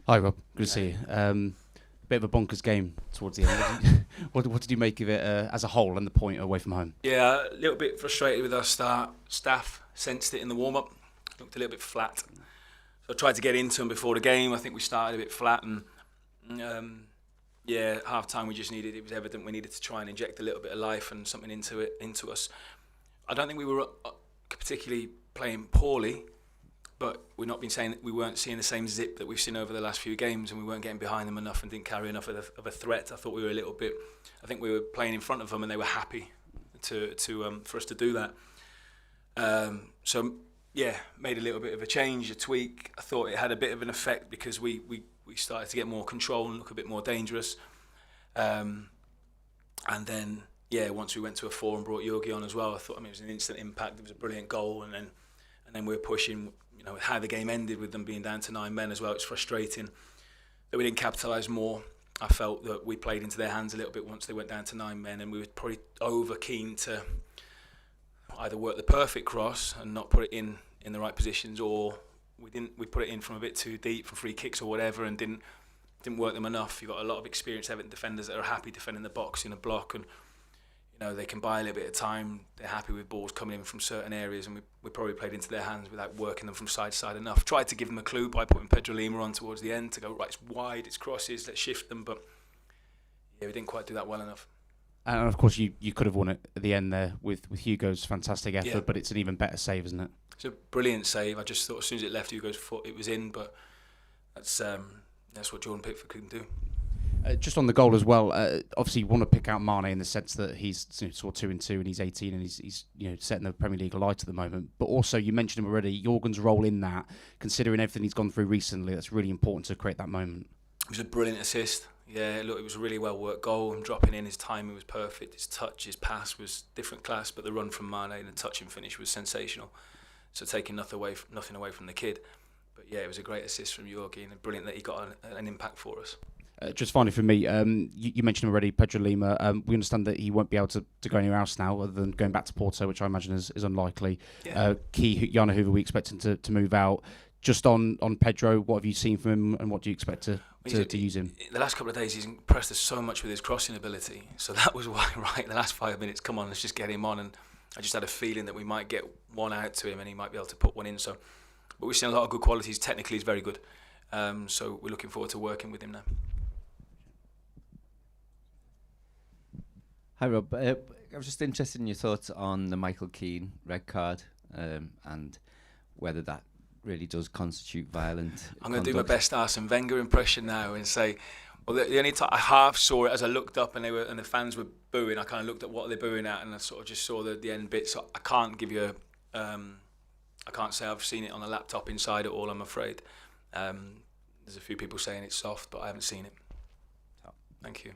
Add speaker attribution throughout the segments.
Speaker 1: Hi Rob, good to see you. Bit of a bonkers game towards the end. What did you make of it as a whole and the point away from home?
Speaker 2: Yeah, a little bit frustrated with our staff. Sensed it in the warm-up. Looked a little bit flat. So I tried to get into them before the game. I think we started a bit flat, and at half time it was evident we needed to try and inject a little bit of life and something into us. I don't think we were particularly playing poorly, but we weren't seeing the same zip that we've seen over the last few games, and we weren't getting behind them enough and didn't carry enough of a threat. I thought we were a little bit. I think we were playing in front of them, and they were happy for us to do that. Made a little bit of a change, a tweak. I thought it had a bit of an effect because we started to get more control and look a bit more dangerous. And then once we went to a 4 and brought Yogi on as well, I thought it was an instant impact. It was a brilliant goal, and then we were pushing. How the game ended with them being down to 9 men as well. It's frustrating that we didn't capitalise more. I felt that we played into their hands a little bit once they went down to 9 men, and we were probably over keen to either work the perfect cross and not put it in the right positions, or we put it in from a bit too deep from free kicks or whatever, and didn't work them enough. You've got a lot of experienced Everton defenders that are happy defending the box in a block, and they can buy a little bit of time. They're happy with balls coming in from certain areas, and we probably played into their hands without working them from side to side enough. Tried to give them a clue by putting Pedro Lima on towards the end to go, right, it's wide, it's crosses, let's shift them, but we didn't quite do that well enough.
Speaker 1: And of course, you could have won it at the end there with Hugo's fantastic effort, but it's an even better save, isn't it?
Speaker 2: It's a brilliant save. I just thought as soon as it left Hugo's foot, it was in, but that's what Jordan Pickford couldn't do.
Speaker 1: Just on the goal as well, obviously you want to pick out Mane in the sense that he's scored 2 and 2 and he's 18 and he's setting the Premier League alight at the moment. But also, you mentioned him already, Jorgen's role in that, considering everything he's gone through recently, that's really important to create that moment.
Speaker 2: It was a brilliant assist. Yeah, look, it was a really well worked goal. Him dropping in, his timing was perfect. His touch, his pass was different class, but the run from Mane and the touch and finish was sensational. So taking nothing away from the kid. But yeah, it was a great assist from Jorgi, and brilliant that he got an impact for us.
Speaker 1: Just finally for me, you mentioned already Pedro Lima. We understand that he won't be able to go anywhere else now other than going back to Porto, which I imagine is unlikely.
Speaker 2: Yeah.
Speaker 1: Yana Hoover, we expect him to move out. Just on Pedro, what have you seen from him and what do you expect to use him?
Speaker 2: The last couple of days, he's impressed us so much with his crossing ability. So that was why, right, the last 5 minutes, come on, let's just get him on. And I just had a feeling that we might get one out to him and he might be able to put one in. But we've seen a lot of good qualities. Technically, he's very good. So we're looking forward to working with him now.
Speaker 3: Hi Rob, I was just interested in your thoughts on the Michael Keane red card and whether that really does constitute violent
Speaker 2: I'm going to do my best Arsene Wenger impression now and say, well, the only time I half saw it as I looked up and the fans were booing, I kind of looked at what they're booing at and I sort of just saw the end bit. So I can't give you I can't say I've seen it on a laptop inside it all, I'm afraid. There's a few people saying it's soft, but I haven't seen it. Thank you.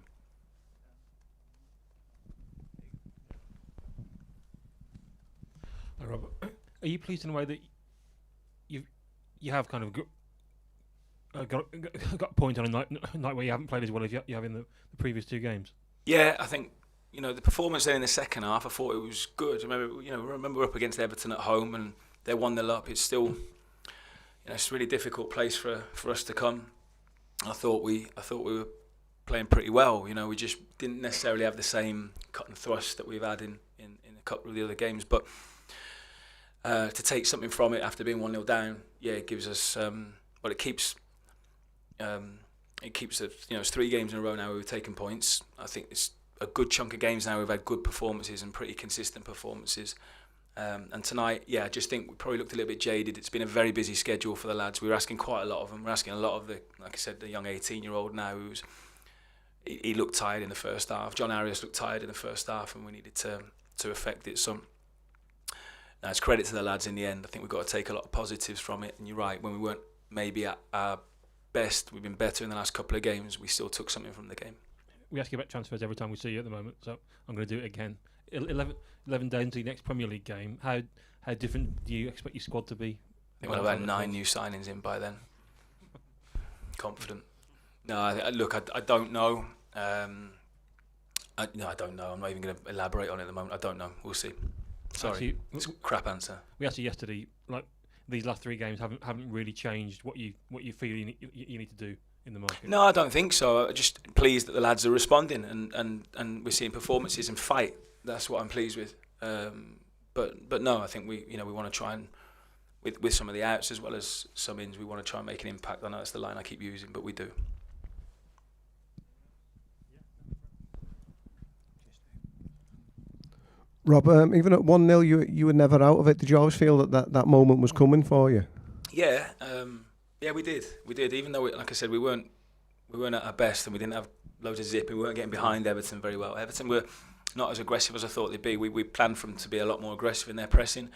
Speaker 4: Hi, Robert. Are you pleased in a way that you have kind of got a point on a night where you haven't played as well as you have in the previous 2 games?
Speaker 2: Yeah, I think the performance then in the second half, I thought it was good. Remember we're up against Everton at home and they're 1-0 up. It's still it's a really difficult place for us to come. I thought we were playing pretty well. We just didn't necessarily have the same cut and thrust that we've had in a couple of the other games, but. To take something from it after being 1-0 down, it gives us. It keeps. It's 3 games in a row now we've taken points. I think it's a good chunk of games now we've had good performances and pretty consistent performances. And tonight, I just think we probably looked a little bit jaded. It's been a very busy schedule for the lads. We were asking quite a lot of them. We're asking a lot of the young 18-year-old now he looked tired in the first half. John Arias looked tired in the first half, and we needed to affect it some. Now, it's credit to the lads in the end. I think we've got to take a lot of positives from it. And you're right, when we weren't maybe at our best, we've been better in the last couple of games. We still took something from the game.
Speaker 4: We ask you about transfers every time we see you at the moment, so I'm going to do it again. 11 days into the next Premier League game. How different do you expect your squad to be?
Speaker 2: I think we'll have had 9 new signings in by then. Confident. No, I don't know. I don't know. I'm not even going to elaborate on it at the moment. I don't know. We'll see. Sorry, it's a crap answer.
Speaker 4: We asked you yesterday, these last 3 games haven't really changed what you feel you need to do in the market?
Speaker 2: No, I don't think so. I'm just pleased that the lads are responding and we're seeing performances and fight. That's what I'm pleased with. But no, I think we want to try and with some of the outs as well as some ins, we want to try and make an impact. I know that's the line I keep using, but we do.
Speaker 5: Rob, even at 1-0, you were never out of it. Did you always feel that moment was coming for you?
Speaker 2: Yeah, we did. Even though, like I said, we weren't at our best and we didn't have loads of zip and we weren't getting behind Everton very well. Everton were not as aggressive as I thought they'd be. We planned for them to be a lot more aggressive in their pressing.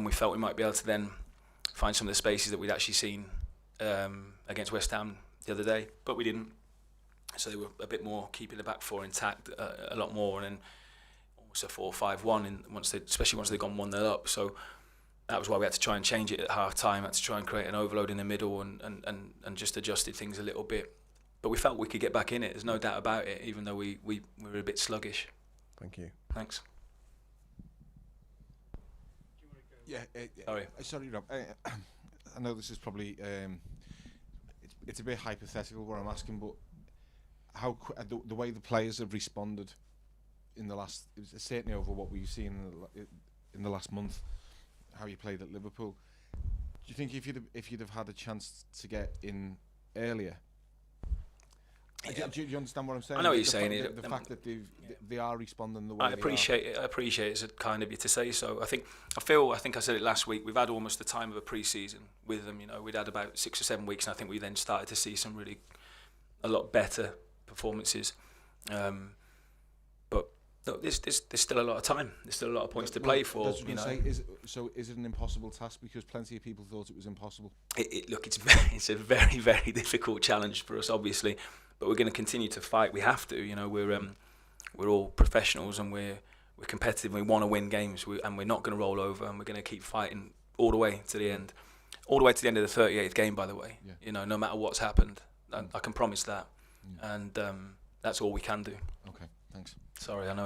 Speaker 2: We felt we might be able to then find some of the spaces that we'd actually seen against West Ham the other day, but we didn't. So they were a bit more keeping the back four intact, a lot more, and then almost a 4-5-1, especially once they'd gone 1-0 up. So that was why we had to try and change it at half time, had to try and create an overload in the middle and just adjusted things a little bit. But we felt we could get back in it, there's no doubt about it, even though we were a bit sluggish.
Speaker 5: Thank you.
Speaker 2: Thanks.
Speaker 6: Sorry, Rob. I know this is probably it's a bit hypothetical what I'm asking, but how the way the players have responded in the last, certainly over what we've seen in the last month, how you played at Liverpool. Do you think if you'd have had a chance to get in earlier?
Speaker 2: Yeah.
Speaker 6: Do you understand what I'm saying?
Speaker 2: I know what you're saying.
Speaker 6: The fact that they are responding the way
Speaker 2: I appreciate it. I appreciate it's kind of you to say so. I think I said it last week. We've had almost the time of a pre-season with them. We'd had about 6 or 7 weeks, and I think we then started to see some a lot better performances. But look, there's still a lot of time. There's still a lot of points to play for.
Speaker 6: That's what I'm saying. Is it an impossible task? Because plenty of people thought it was impossible.
Speaker 2: Look, it's a very, very difficult challenge for us, obviously. But we're going to continue to fight. We have to. We're all professionals and we're competitive. And we want to win games, and we're not going to roll over. And we're going to keep fighting all the way to the end. All the way to the end of the 38th game, by the way. Yeah. No matter what's happened, I can promise that. Yeah. And that's all we can do.
Speaker 6: Okay, thanks.
Speaker 2: Sorry, I know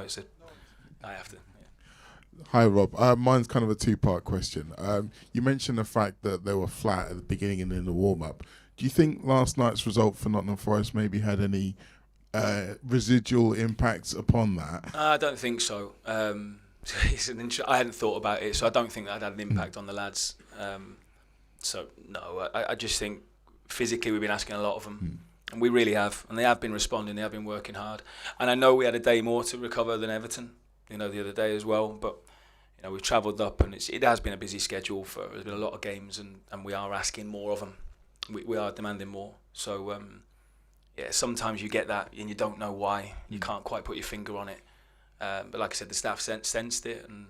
Speaker 2: I have to. Yeah.
Speaker 7: Hi, Rob. Mine's kind of a 2-part question. You mentioned the fact that they were flat at the beginning and in the warm-up. Do you think last night's result for Nottingham Forest maybe had any residual impacts upon that?
Speaker 2: I don't think so. I hadn't thought about it, so I don't think that had an impact on the lads. So no, I just think physically we've been asking a lot of them, and we really have, and they have been responding. They have been working hard, and I know we had a day more to recover than Everton, the other day as well. But we've travelled up, and it has been a busy schedule. There's been a lot of games, and we are asking more of them. We are demanding more. So sometimes you get that and you don't know why. You can't quite put your finger on it. But like I said, the staff sensed it, and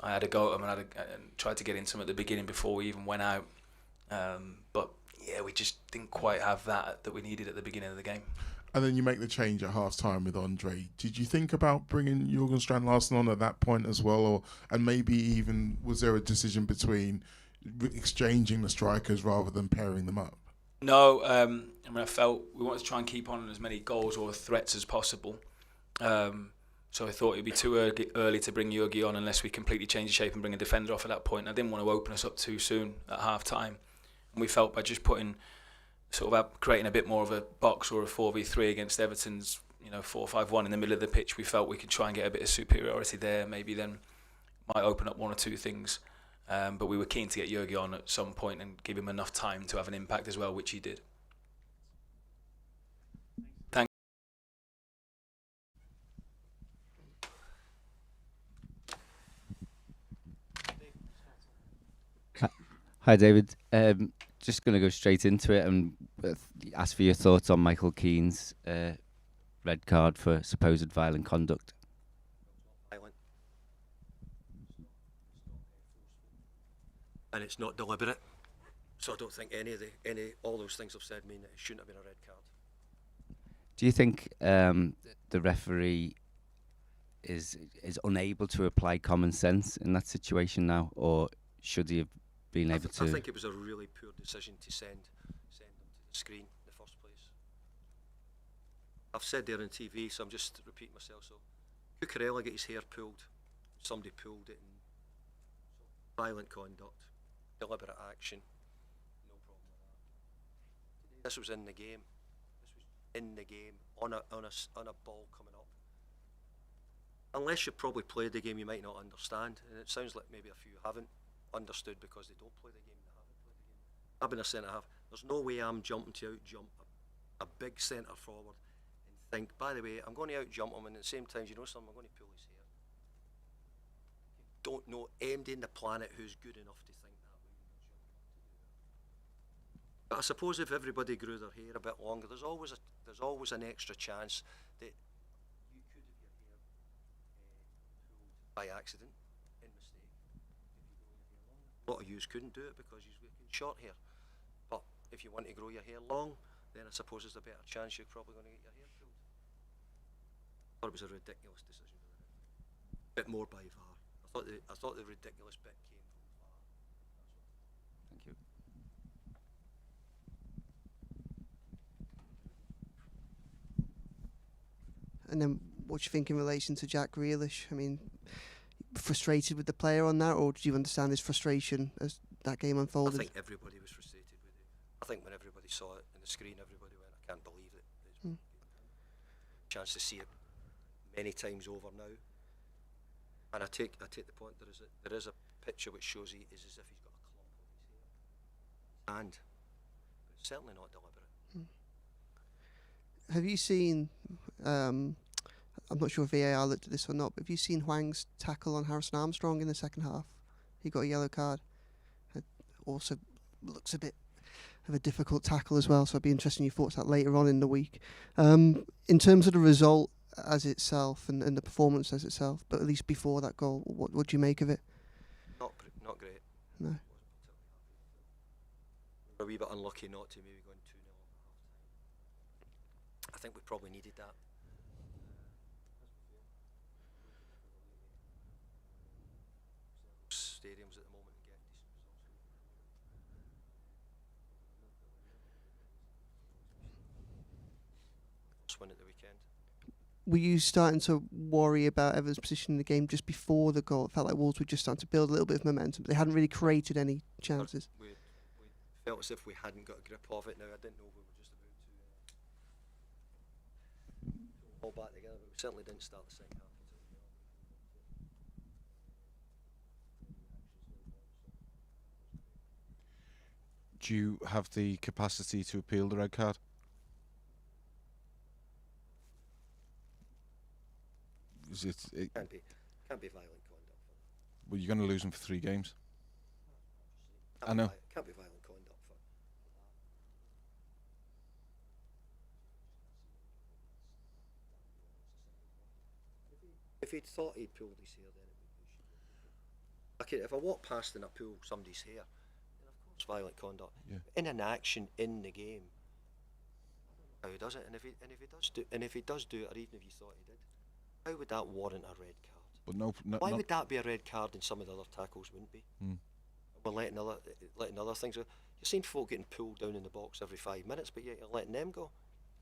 Speaker 2: I had a go at them and tried to get into them at the beginning before we even went out. But we just didn't quite have that we needed at the beginning of the game.
Speaker 7: And then you make the change at half time with Andre. Did you think about bringing Jurgen Strand-Larsen on at that point as well, and maybe even was there a decision between exchanging the strikers rather than pairing them up?
Speaker 2: No, I felt we wanted to try and keep on as many goals or threats as possible. So I thought it'd be too early to bring Jurgi on unless we completely change the shape and bring a defender off at that point. I didn't want to open us up too soon at half time. And we felt by just creating a bit more of a box or a 4v3 against Everton's 4-5-1 in the middle of the pitch, we felt we could try and get a bit of superiority there. Maybe then might open up 1 or 2 things. But we were keen to get Jurgi on at some point and give him enough time to have an impact as well, which he did. Thanks.
Speaker 3: Hi, David. Just going to go straight into it and ask for your thoughts on Michael Keane's red card for supposed violent conduct.
Speaker 8: And it's not deliberate, so I don't think all those things I've said mean that it shouldn't have been a red card.
Speaker 3: Do you think the referee is unable to apply common sense in that situation now, or should he have been able to?
Speaker 8: I think it was a really poor decision to send them to the screen in the first place. I've said there on TV, so I'm just repeating myself. So Cucurella got his hair pulled, somebody pulled it, and violent conduct. deliberate action, no problem with that. This was in the game. This was in the game, on a ball coming up. Unless you probably played the game, you might not understand. And it sounds like maybe a few haven't understood because they don't play the game. They haven't played the game. I've been a centre half. There's no way I'm jumping to out-jump a big centre forward and think, by the way, I'm going to out-jump him, and at the same time, you know something, I'm going to pull his hair. Don't know anybody in the planet who's good enough to think that way. But I suppose if everybody grew their hair a bit longer, there's always an extra chance that you could have your hair pulled by accident, in mistake. A lot of yous couldn't do it because you're making short hair. But if you want to grow your hair long, then I suppose there's a better chance you're probably going to get your hair pulled. I thought it was a ridiculous decision. A bit more by VAR. I thought the ridiculous bit came from VAR.
Speaker 3: Thank you.
Speaker 9: And then what do you think in relation to Jack Grealish? I mean, frustrated with the player on that, or did you understand his frustration as that game unfolded?
Speaker 8: I think everybody was frustrated with it. I think when everybody saw it on the screen, everybody went, I can't believe it. There's chance to see it many times over now. And I take the point, there is a picture which shows he is as if he's got a clump on his hair. And it's certainly not deliberate.
Speaker 9: Have you seen, I'm not sure if VAR looked at this or not, but have you seen Hwang's tackle on Harrison Armstrong in the second half? He got a yellow card. It also looks a bit of a difficult tackle as well, so I'd be interested in your thoughts on that later on in the week. In terms of the result as itself and the performance as itself, but at least before that goal, what do you make of it?
Speaker 8: Not great.
Speaker 9: No.
Speaker 8: We're a wee bit unlucky not to maybe going 2-0 at half time. I think we probably needed that. Stadiums at the moment and get decent results. Win at the weekend.
Speaker 9: Were you starting to worry about Everton's position in the game just before the goal? It felt like Wolves were just starting to build a little bit of momentum, but they hadn't really created any chances.
Speaker 8: We felt as if we hadn't got a grip of it now. I didn't know we were just about to all back together, but we certainly didn't start the second half.
Speaker 6: Do you have the capacity to appeal the red card? Is it
Speaker 8: Can't be violent conduct.
Speaker 6: well, you're going to lose them for 3 games. I know.
Speaker 8: Can't be violent conduct for. If he'd thought he'd pulled his hair, then it would be. Okay, if I walk past and I pull somebody's hair, then of course violent conduct.
Speaker 6: Yeah.
Speaker 8: In an action in the game, how he does it, and if he does do it, or even if you thought he did, how would that warrant a red card?
Speaker 6: But no,
Speaker 8: Why would that be a red card and some of the other tackles wouldn't be? We're letting other things go. You're seeing folk getting pulled down in the box every 5 minutes, but yet you're letting them go.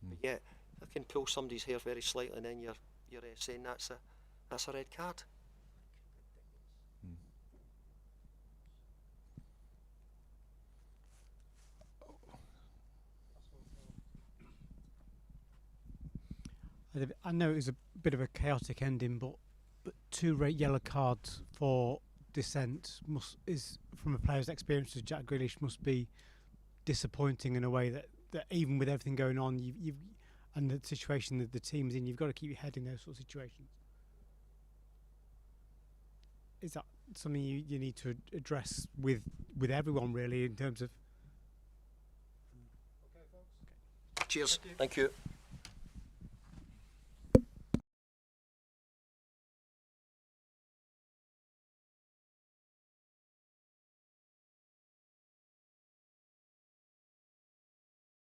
Speaker 8: But yet I can pull somebody's hair very slightly, and then you're saying that's a red card.
Speaker 10: I know it was a bit of a chaotic ending, but 2 red yellow cards for dissent is from a player's experience as Jack Grealish must be disappointing in a way that even with everything going on, you've and the situation that the team's in, you've got to keep your head in those sort of situations. Is that something you need to address with everyone really in terms of?
Speaker 8: Cheers. Thank you.